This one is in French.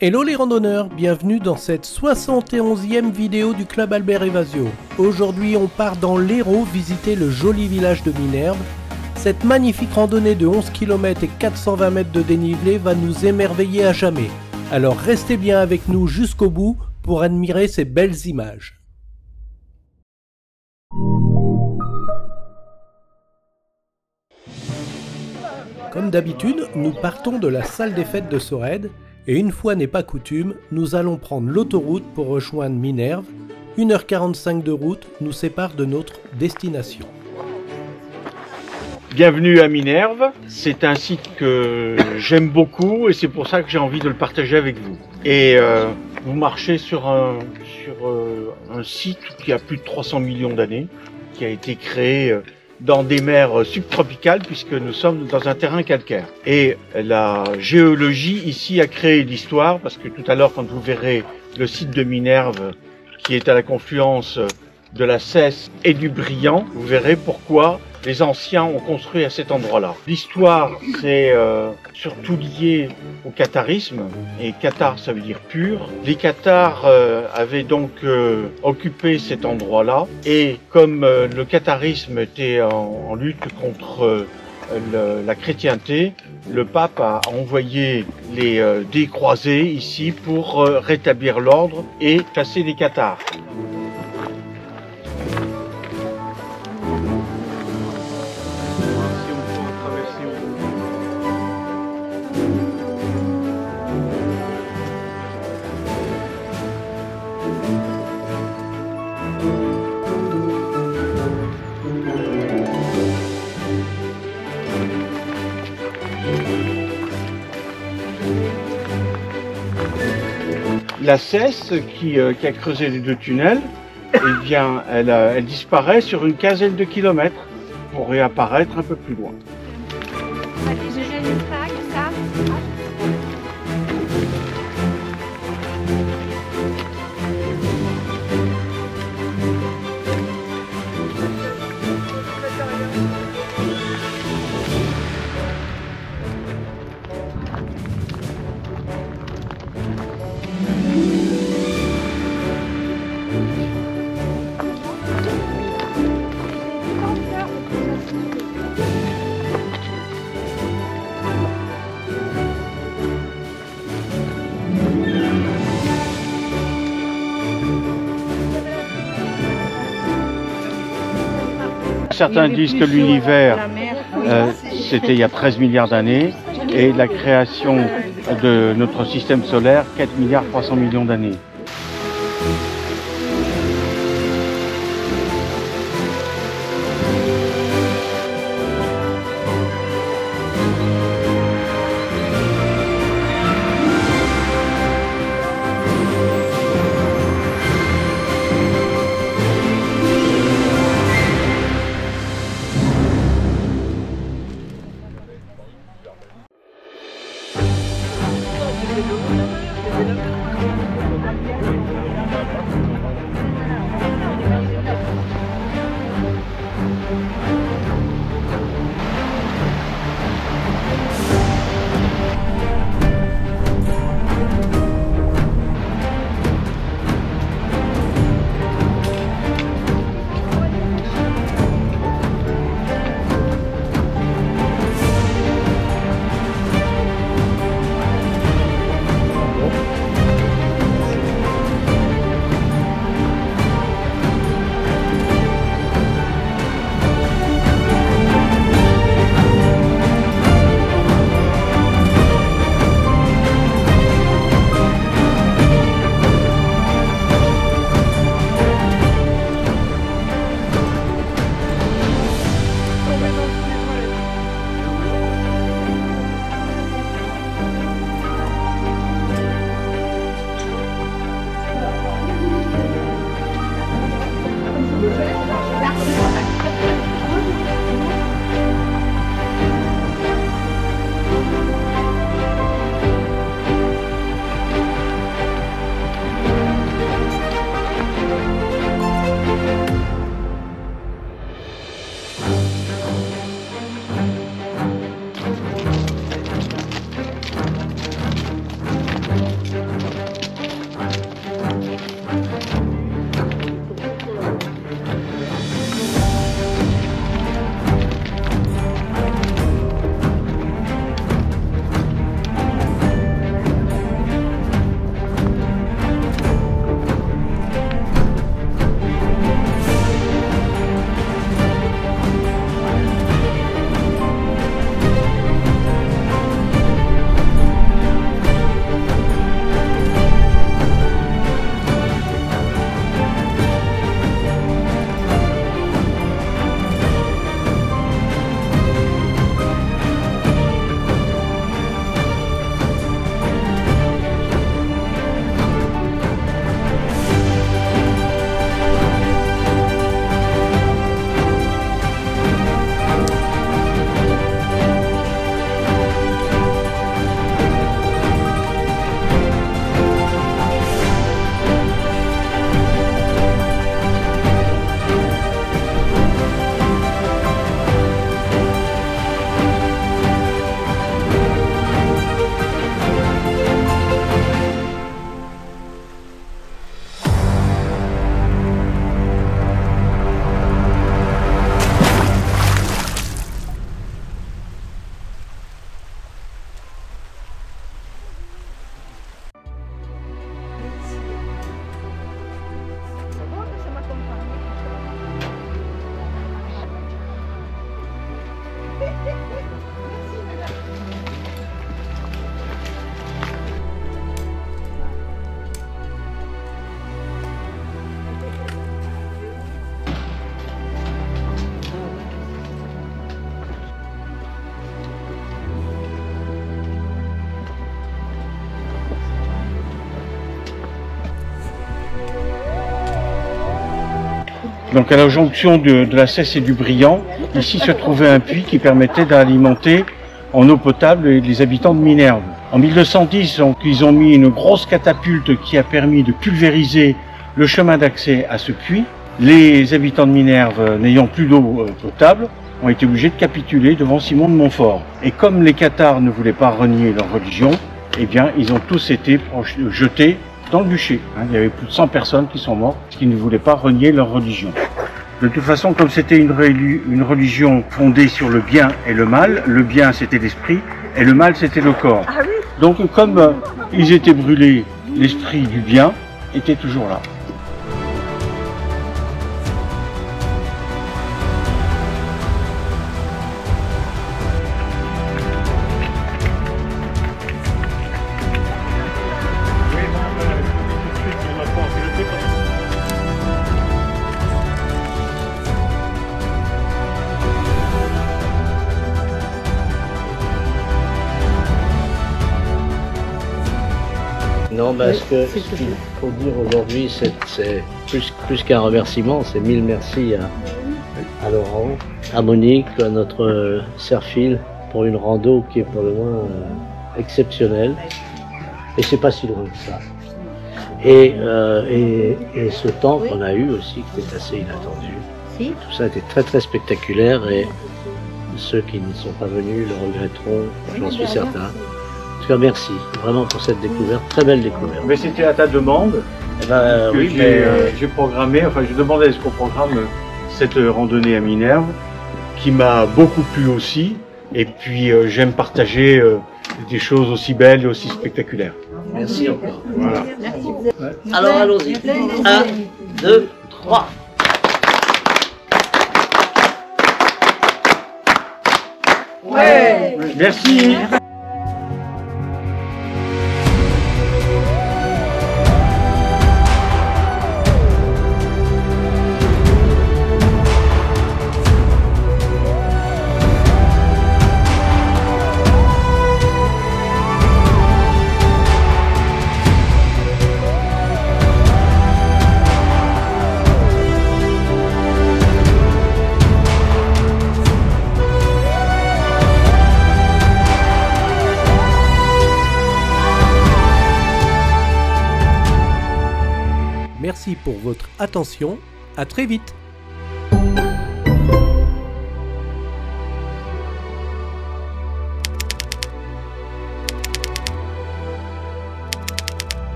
Hello les randonneurs, bienvenue dans cette 71e vidéo du Club Albert Evasio. Aujourd'hui on part dans l'Hérault visiter le joli village de Minerve. Cette magnifique randonnée de 11 km et 420 mètres de dénivelé va nous émerveiller à jamais. Alors restez bien avec nous jusqu'au bout pour admirer ces belles images. Comme d'habitude, nous partons de la salle des fêtes de Sorède. Et une fois n'est pas coutume, nous allons prendre l'autoroute pour rejoindre Minerve. 1h45 de route nous sépare de notre destination. Bienvenue à Minerve, c'est un site que j'aime beaucoup et c'est pour ça que j'ai envie de le partager avec vous. Et vous marchez sur un site qui a plus de 300 millions d'années, qui a été créé dans des mers subtropicales puisque nous sommes dans un terrain calcaire. Et la géologie ici a créé l'histoire parce que tout à l'heure quand vous verrez le site de Minerve qui est à la confluence de la Cesse et du Briand, vous verrez pourquoi les anciens ont construit à cet endroit-là. L'histoire, c'est surtout lié au catharisme, et cathare, ça veut dire pur. Les cathares avaient donc occupé cet endroit-là, et comme le catharisme était en lutte contre la chrétienté, le pape a envoyé des croisés ici pour rétablir l'ordre et chasser les cathares. La Cesse qui a creusé les deux tunnels, eh bien, elle disparaît sur une quinzaine de kilomètres pour réapparaître un peu plus loin. Allez, je gêne une plaque, ça. Certains disent que l'univers, c'était il y a 13 milliards d'années, et la création de notre système solaire, 4 milliards 300 millions d'années. Donc à la jonction de la Cesse et du Briand, ici se trouvait un puits qui permettait d'alimenter en eau potable les habitants de Minerve. En 1910, donc, ils ont mis une grosse catapulte qui a permis de pulvériser le chemin d'accès à ce puits. Les habitants de Minerve, n'ayant plus d'eau potable, ont été obligés de capituler devant Simon de Montfort. Et comme les cathares ne voulaient pas renier leur religion, eh bien, ils ont tous été jetés dans le bûcher. Il y avait plus de 100 personnes qui sont mortes qui ne voulaient pas renier leur religion. De toute façon, comme c'était une religion fondée sur le bien et le mal c'était l'esprit et le mal c'était le corps. Ah oui. Donc comme ils étaient brûlés, l'esprit du bien était toujours là. Non, parce que ce qu'il faut dire aujourd'hui, c'est plus qu'un remerciement, c'est 1000 merci à Laurent, à Monique, à notre Serfil, pour une rando qui est pour le moins exceptionnelle. Et c'est pas si loin que ça. Et ce temps qu'on a eu aussi, qui était assez inattendu. Tout ça était très très spectaculaire et ceux qui ne sont pas venus le regretteront, j'en suis certain. En tout cas, merci vraiment pour cette découverte, très belle découverte. Mais c'était à ta demande. Oui, j'ai programmé, enfin je demandais à ce qu'on programme cette randonnée à Minerve, qui m'a beaucoup plu aussi. Et puis j'aime partager des choses aussi belles et aussi spectaculaires. Merci encore. Voilà. Merci. Alors allons-y. 1, 2, 3. Ouais. Merci. Merci pour votre attention, à très vite.